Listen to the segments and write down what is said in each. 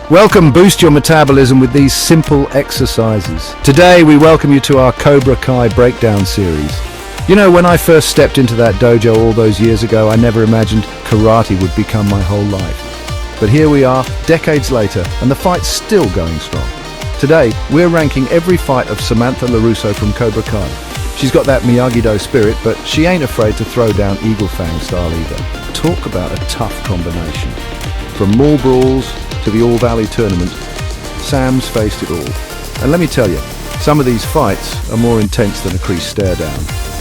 Welcome, boost your metabolism with these simple exercises. Today we welcome you to our Cobra Kai breakdown series. You know, when I first stepped into that dojo all those years ago, I never imagined karate would become my whole life. But here we are, decades later, and the fight's still going strong. Today, we're ranking every fight of Samantha LaRusso from Cobra Kai. She's got that Miyagi-Do spirit, but she ain't afraid to throw down Eagle Fang style either. Talk about a tough combination. From mall brawls to the All-Valley tournament, Sam's faced it all. And let me tell you, some of these fights are more intense than a crease stare down.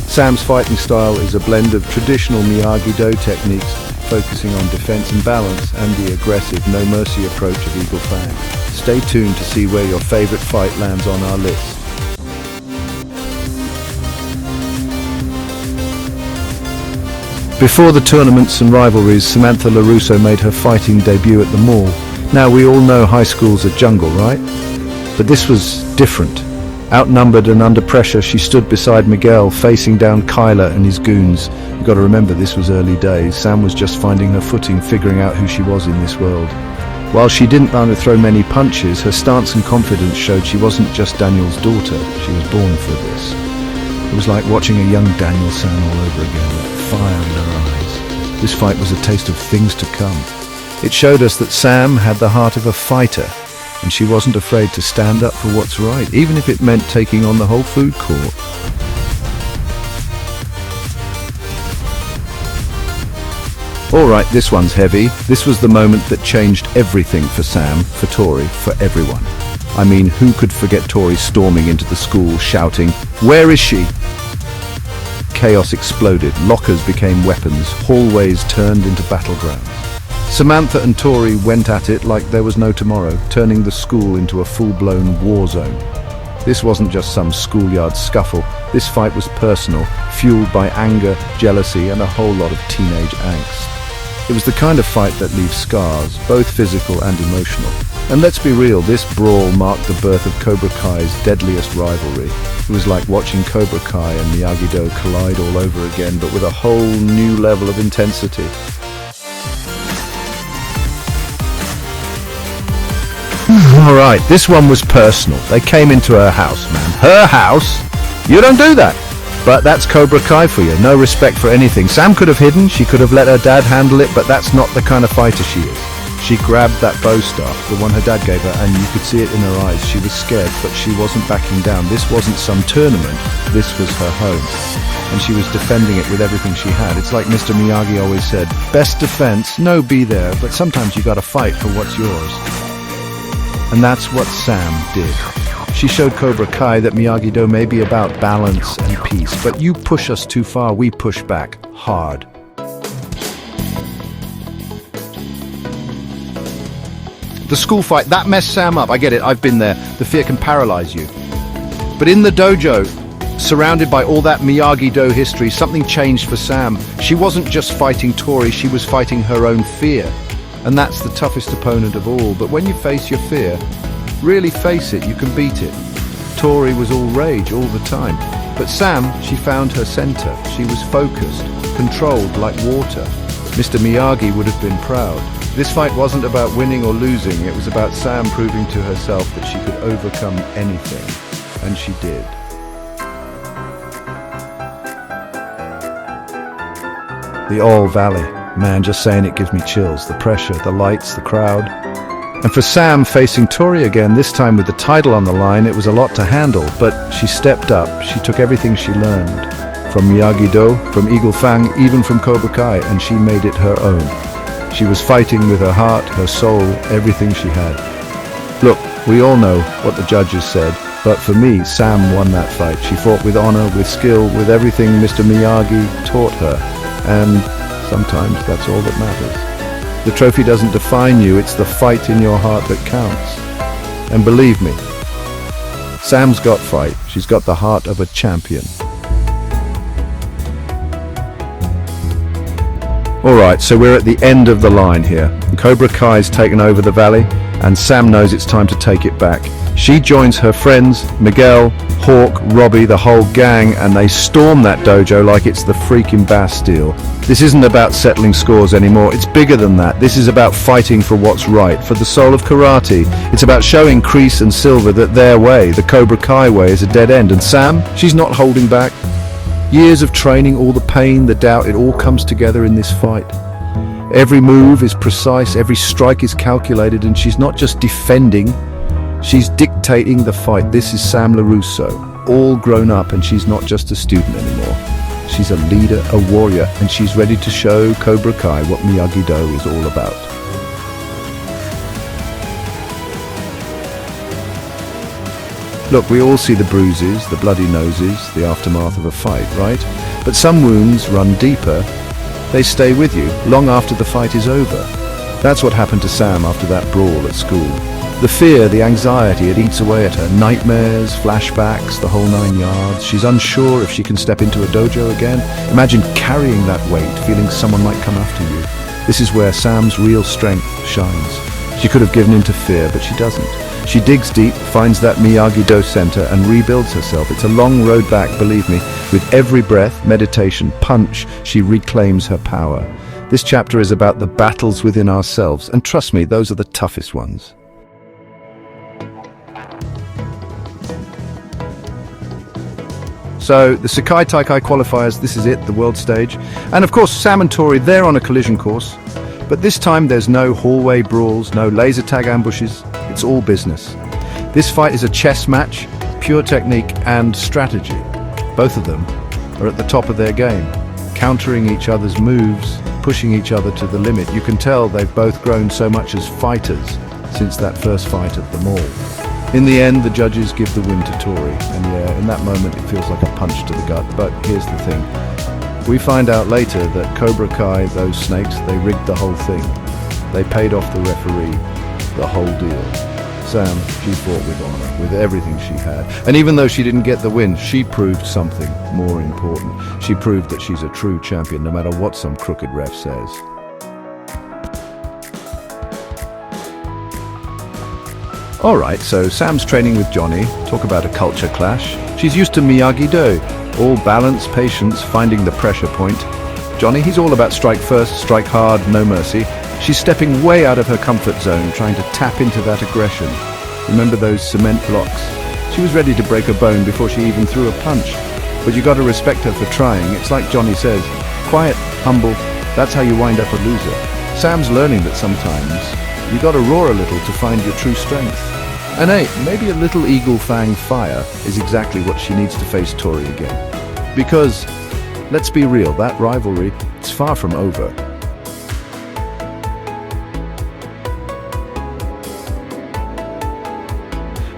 Sam's fighting style is a blend of traditional Miyagi-Do techniques, focusing on defense and balance, and the aggressive, no-mercy approach of Eagle Fang. Stay tuned to see where your favorite fight lands on our list. Before the tournaments and rivalries, Samantha LaRusso made her fighting debut at the mall. Now, we all know high school's a jungle, right? But this was different. Outnumbered and under pressure, she stood beside Miguel, facing down Kyler and his goons. You've got to remember, this was early days. Sam was just finding her footing, figuring out who she was in this world. While she didn't throw many punches, her stance and confidence showed she wasn't just Daniel's daughter. She was born for this. It was like watching a young Daniel San all over again, that fire in her eyes. This fight was a taste of things to come. It showed us that Sam had the heart of a fighter, and she wasn't afraid to stand up for what's right, even if it meant taking on the whole food court. Alright, this one's heavy. This was the moment that changed everything for Sam, for Tory, for everyone. I mean, who could forget Tory storming into the school, shouting, "Where is she?" Chaos exploded, lockers became weapons, hallways turned into battlegrounds. Samantha and Tory went at it like there was no tomorrow, turning the school into a full-blown war zone. This wasn't just some schoolyard scuffle. This fight was personal, fueled by anger, jealousy, and a whole lot of teenage angst. It was the kind of fight that leaves scars, both physical and emotional. And let's be real, this brawl marked the birth of Cobra Kai's deadliest rivalry. It was like watching Cobra Kai and Miyagi-Do collide all over again, but with a whole new level of intensity. Alright, this one was personal. They came into her house, man. Her house? You don't do that! But that's Cobra Kai for you. No respect for anything. Sam could have hidden, she could have let her dad handle it, but that's not the kind of fighter she is. She grabbed that bow staff, the one her dad gave her, and you could see it in her eyes. She was scared, but she wasn't backing down. This wasn't some tournament. This was her home. And she was defending it with everything she had. It's like Mr. Miyagi always said, best defense, no be there, but sometimes you gotta fight for what's yours. And that's what Sam did. She showed Cobra Kai that Miyagi-Do may be about balance and peace, but you push us too far, we push back hard. The school fight, that messed Sam up. I get it, I've been there. The fear can paralyze you. But in the dojo, surrounded by all that Miyagi-Do history, something changed for Sam. She wasn't just fighting Tory, she was fighting her own fear. And that's the toughest opponent of all. But when you face your fear, really face it, you can beat it. Tory was all rage all the time. But Sam, she found her center. She was focused, controlled like water. Mr. Miyagi would have been proud. This fight wasn't about winning or losing. It was about Sam proving to herself that she could overcome anything. And she did. The All-Valley. Man, just saying it gives me chills. The pressure, the lights, the crowd. And for Sam, facing Tory again, this time with the title on the line, it was a lot to handle, but she stepped up. She took everything she learned. From Miyagi-Do, from Eagle Fang, even from Cobra Kai, and she made it her own. She was fighting with her heart, her soul, everything she had. Look, we all know what the judges said, but for me, Sam won that fight. She fought with honor, with skill, with everything Mr. Miyagi taught her. And sometimes that's all that matters. The trophy doesn't define you, it's the fight in your heart that counts. And believe me, Sam's got fight. She's got the heart of a champion. Alright, so we're at the end of the line here. Cobra Kai's taken over the valley, and Sam knows it's time to take it back. She joins her friends, Miguel, Hawk, Robby, the whole gang, and they storm that dojo like it's the freaking Bastille. This isn't about settling scores anymore, it's bigger than that. This is about fighting for what's right, for the soul of karate. It's about showing Kreese and Silver that their way, the Cobra Kai way, is a dead end. And Sam, she's not holding back. Years of training, all the pain, the doubt, it all comes together in this fight. Every move is precise, every strike is calculated, and she's not just defending, she's dictating the fight. This is Sam LaRusso, all grown up, and she's not just a student anymore. She's a leader, a warrior, and she's ready to show Cobra Kai what Miyagi-Do is all about. Look, we all see the bruises, the bloody noses, the aftermath of a fight, right? But some wounds run deeper. They stay with you long after the fight is over. That's what happened to Sam after that brawl at school. The fear, the anxiety, it eats away at her. Nightmares, flashbacks, the whole 9 yards. She's unsure if she can step into a dojo again. Imagine carrying that weight, feeling someone might come after you. This is where Sam's real strength shines. She could have given in to fear, but she doesn't. She digs deep, finds that Miyagi-Do center, and rebuilds herself. It's a long road back, believe me. With every breath, meditation, punch, she reclaims her power. This chapter is about the battles within ourselves, and trust me, those are the toughest ones. So, the Sekai Taikai qualifiers, this is it, the world stage. And of course, Sam and Tory, they're on a collision course. But this time there's no hallway brawls, no laser tag ambushes, it's all business. This fight is a chess match, pure technique and strategy. Both of them are at the top of their game, countering each other's moves, pushing each other to the limit. You can tell they've both grown so much as fighters since that first fight at the mall. In the end, the judges give the win to Tory, and yeah, in that moment it feels like a punch to the gut, but here's the thing. We find out later that Cobra Kai, those snakes, they rigged the whole thing. They paid off the referee, the whole deal. Sam, she fought with honor, with everything she had. And even though she didn't get the win, she proved something more important. She proved that she's a true champion, no matter what some crooked ref says. Alright, so Sam's training with Johnny. Talk about a culture clash. She's used to Miyagi-Do. All balance, patience, finding the pressure point. Johnny, he's all about strike first, strike hard, no mercy. She's stepping way out of her comfort zone, trying to tap into that aggression. Remember those cement blocks? She was ready to break a bone before she even threw a punch. But you gotta respect her for trying. It's like Johnny says, quiet, humble, that's how you wind up a loser. Sam's learning that sometimes you gotta roar a little to find your true strength. And hey, maybe a little Eagle Fang fire is exactly what she needs to face Tory again. Because, let's be real, that rivalry, it's far from over.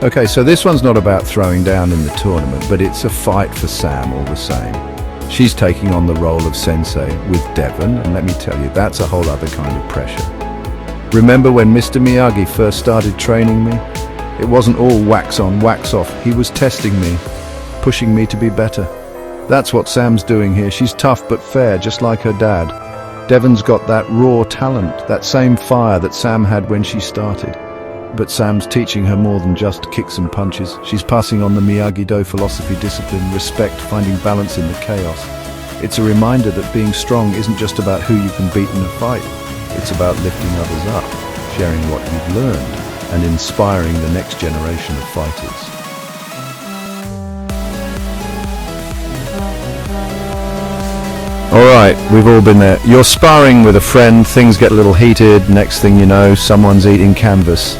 Okay, so this one's not about throwing down in the tournament, but it's a fight for Sam all the same. She's taking on the role of sensei with Devon, and let me tell you, that's a whole other kind of pressure. Remember when Mr. Miyagi first started training me? It wasn't all wax on, wax off. He was testing me, pushing me to be better. That's what Sam's doing here. She's tough but fair, just like her dad. Devon's got that raw talent, that same fire that Sam had when she started. But Sam's teaching her more than just kicks and punches. She's passing on the Miyagi-Do philosophy, discipline, respect, finding balance in the chaos. It's a reminder that being strong isn't just about who you can beat in a fight. It's about lifting others up, sharing what you've learned, and inspiring the next generation of fighters. Alright, we've all been there. You're sparring with a friend, things get a little heated, next thing you know, someone's eating canvas.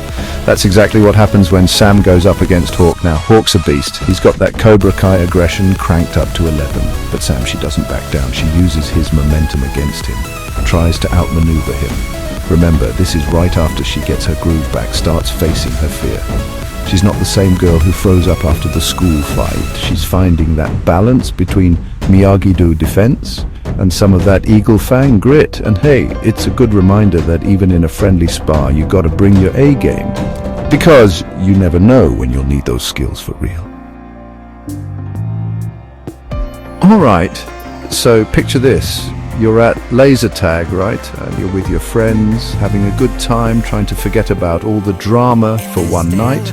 That's exactly what happens when Sam goes up against Hawk. Now, Hawk's a beast. He's got that Cobra Kai aggression cranked up to 11. But Sam, she doesn't back down. She uses his momentum against him, tries to outmaneuver him. Remember, this is right after she gets her groove back, starts facing her fear. She's not the same girl who froze up after the school fight. She's finding that balance between Miyagi-Do defense and some of that Eagle Fang grit. And hey, it's a good reminder that even in a friendly spar, you gotta bring your A game. Because you never know when you'll need those skills for real. Alright, so picture this. You're at laser tag, right? And you're with your friends, having a good time, trying to forget about all the drama for one night.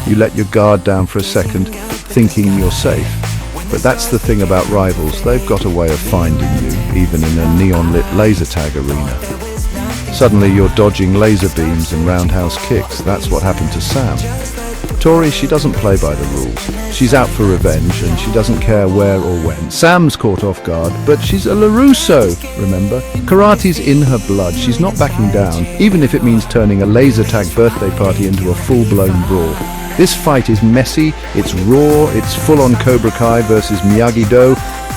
You let your guard down for a second, thinking you're safe. But that's the thing about rivals, they've got a way of finding you, even in a neon-lit laser tag arena. Suddenly you're dodging laser beams and roundhouse kicks. That's what happened to Sam. Tory, she doesn't play by the rules. She's out for revenge and she doesn't care where or when. Sam's caught off guard, but she's a LaRusso, remember? Karate's in her blood. She's not backing down, even if it means turning a laser tag birthday party into a full-blown brawl. This fight is messy, it's raw, it's full-on Cobra Kai versus Miyagi-Do.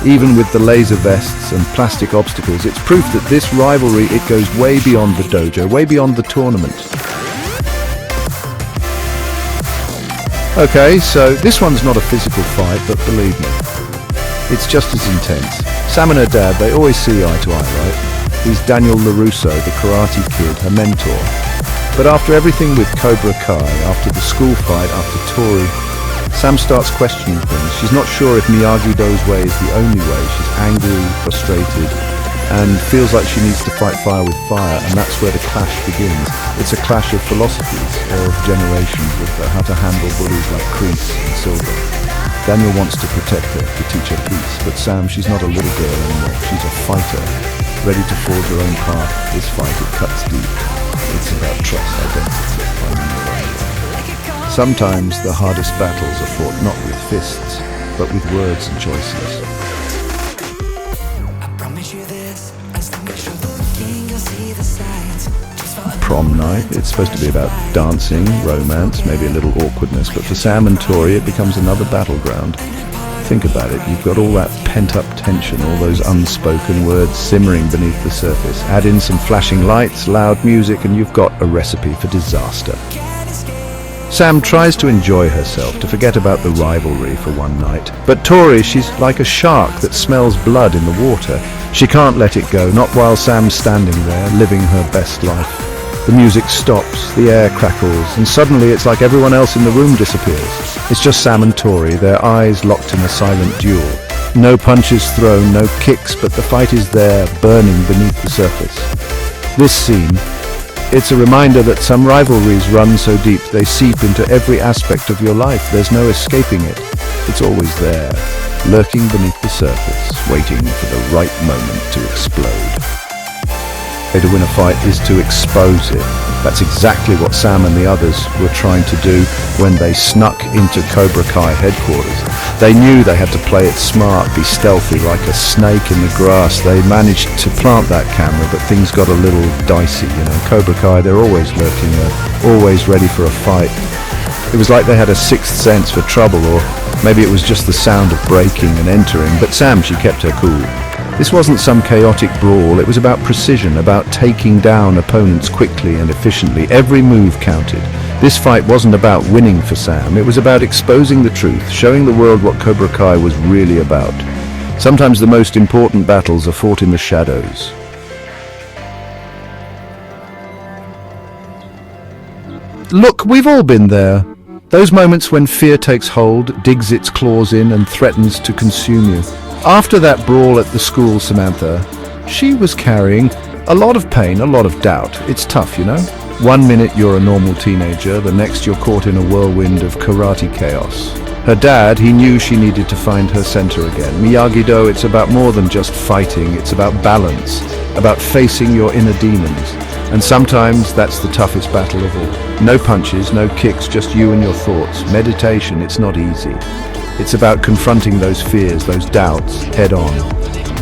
Even with the laser vests and plastic obstacles, it's proof that this rivalry, it goes way beyond the dojo, way beyond the tournament. Okay, so this one's not a physical fight, but believe me, it's just as intense. Sam and her dad, they always see eye to eye, right? He's Daniel LaRusso, the karate kid, her mentor. But after everything with Cobra Kai, after the school fight, after Tory, Sam starts questioning things. She's not sure if Miyagi-Do's way is the only way. She's angry, frustrated, and feels like she needs to fight fire with fire, and that's where the clash begins. It's a clash of philosophies, of generations, of how to handle bullies like Kreese and Silver. Daniel wants to protect her, to teach her peace, but Sam, she's not a little girl anymore. She's a fighter, ready to forge her own path. This fight, it cuts deep. It's about trust, identity, finding your own way. Sometimes the hardest battles are fought not with fists, but with words and choices. Prom night, it's supposed to be about dancing, romance, maybe a little awkwardness, but for Sam and Tory it becomes another battleground. Think about it, you've got all that pent-up tension, all those unspoken words simmering beneath the surface. Add in some flashing lights, loud music, and you've got a recipe for disaster. Sam tries to enjoy herself, to forget about the rivalry for one night. But Tory, she's like a shark that smells blood in the water. She can't let it go, not while Sam's standing there, living her best life. The music stops, the air crackles, and suddenly it's like everyone else in the room disappears. It's just Sam and Tory, their eyes locked in a silent duel. No punches thrown, no kicks, but the fight is there, burning beneath the surface. This scene, it's a reminder that some rivalries run so deep they seep into every aspect of your life. There's no escaping it. It's always there, lurking beneath the surface, waiting for the right moment to explode. The way to win a fight is to expose it. That's exactly what Sam and the others were trying to do when they snuck into Cobra Kai headquarters. They knew they had to play it smart, be stealthy like a snake in the grass. They managed to plant that camera, but things got a little dicey, you know. Cobra Kai, they're always lurking, always ready for a fight. It was like they had a sixth sense for trouble, or maybe it was just the sound of breaking and entering, but Sam, she kept her cool. This wasn't some chaotic brawl, it was about precision, about taking down opponents quickly and efficiently. Every move counted. This fight wasn't about winning for Sam, it was about exposing the truth, showing the world what Cobra Kai was really about. Sometimes the most important battles are fought in the shadows. Look, we've all been there. Those moments when fear takes hold, digs its claws in and threatens to consume you. After that brawl at the school, Samantha, she was carrying a lot of pain, a lot of doubt. It's tough, you know? One minute you're a normal teenager, the next you're caught in a whirlwind of karate chaos. Her dad, he knew she needed to find her center again. Miyagi-Do, it's about more than just fighting, it's about balance, about facing your inner demons. And sometimes that's the toughest battle of all. No punches, no kicks, just you and your thoughts. Meditation, it's not easy. It's about confronting those fears, those doubts, head on.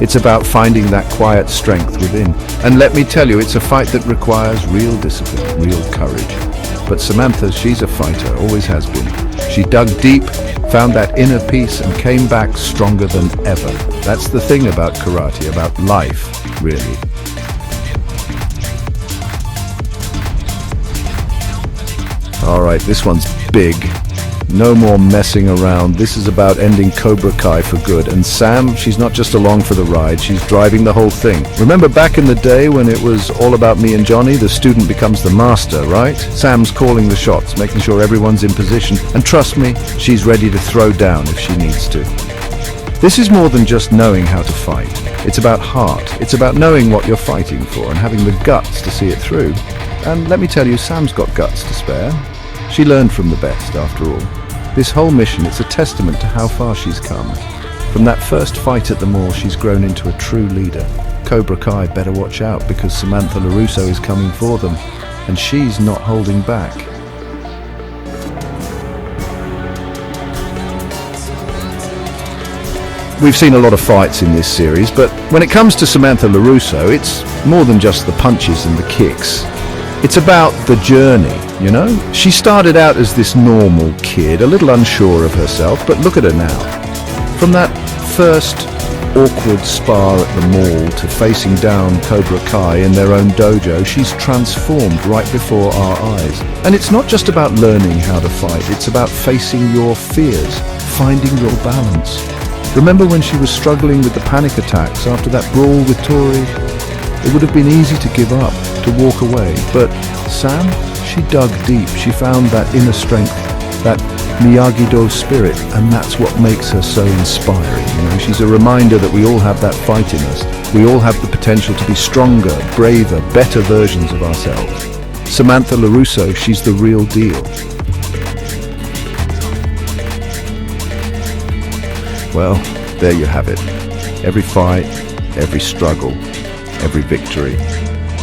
It's about finding that quiet strength within. And let me tell you, it's a fight that requires real discipline, real courage. But Samantha, she's a fighter, always has been. She dug deep, found that inner peace, and came back stronger than ever. That's the thing about karate, about life, really. All right, this one's big. No more messing around. This is about ending Cobra Kai for good. And Sam, she's not just along for the ride, she's driving the whole thing. Remember back in the day when it was all about me and Johnny? The student becomes the master, right? Sam's calling the shots, making sure everyone's in position. And trust me, she's ready to throw down if she needs to. This is more than just knowing how to fight. It's about heart. It's about knowing what you're fighting for and having the guts to see it through. And let me tell you, Sam's got guts to spare. She learned from the best, after all. This whole mission, it's a testament to how far she's come. From that first fight at the mall, she's grown into a true leader. Cobra Kai better watch out because Samantha LaRusso is coming for them, and she's not holding back. We've seen a lot of fights in this series, but when it comes to Samantha LaRusso, it's more than just the punches and the kicks. It's about the journey, you know? She started out as this normal kid, a little unsure of herself, but look at her now. From that first awkward spar at the mall to facing down Cobra Kai in their own dojo, she's transformed right before our eyes. And it's not just about learning how to fight, it's about facing your fears, finding your balance. Remember when she was struggling with the panic attacks after that brawl with Tory? It would have been easy to give up, to walk away, but Sam, she dug deep. She found that inner strength, that Miyagi-Do spirit, and that's what makes her so inspiring. You know, she's a reminder that we all have that fight in us. We all have the potential to be stronger, braver, better versions of ourselves. Samantha LaRusso, she's the real deal. Well, there you have it. Every fight, every struggle, every victory.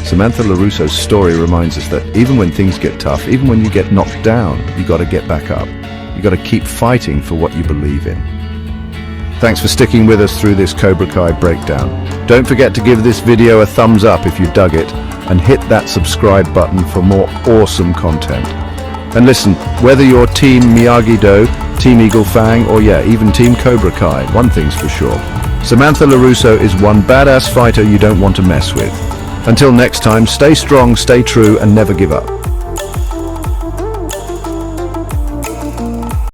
Samantha LaRusso's story reminds us that even when things get tough, even when you get knocked down, you got to get back up. You got to keep fighting for what you believe in. Thanks for sticking with us through this Cobra Kai breakdown. Don't forget to give this video a thumbs up if you dug it, and hit that subscribe button for more awesome content. And listen, whether you're Team Miyagi-Do, Team Eagle Fang, or even Team Cobra Kai, one thing's for sure. Samantha LaRusso is one badass fighter you don't want to mess with. Until next time, stay strong, stay true, and never give up.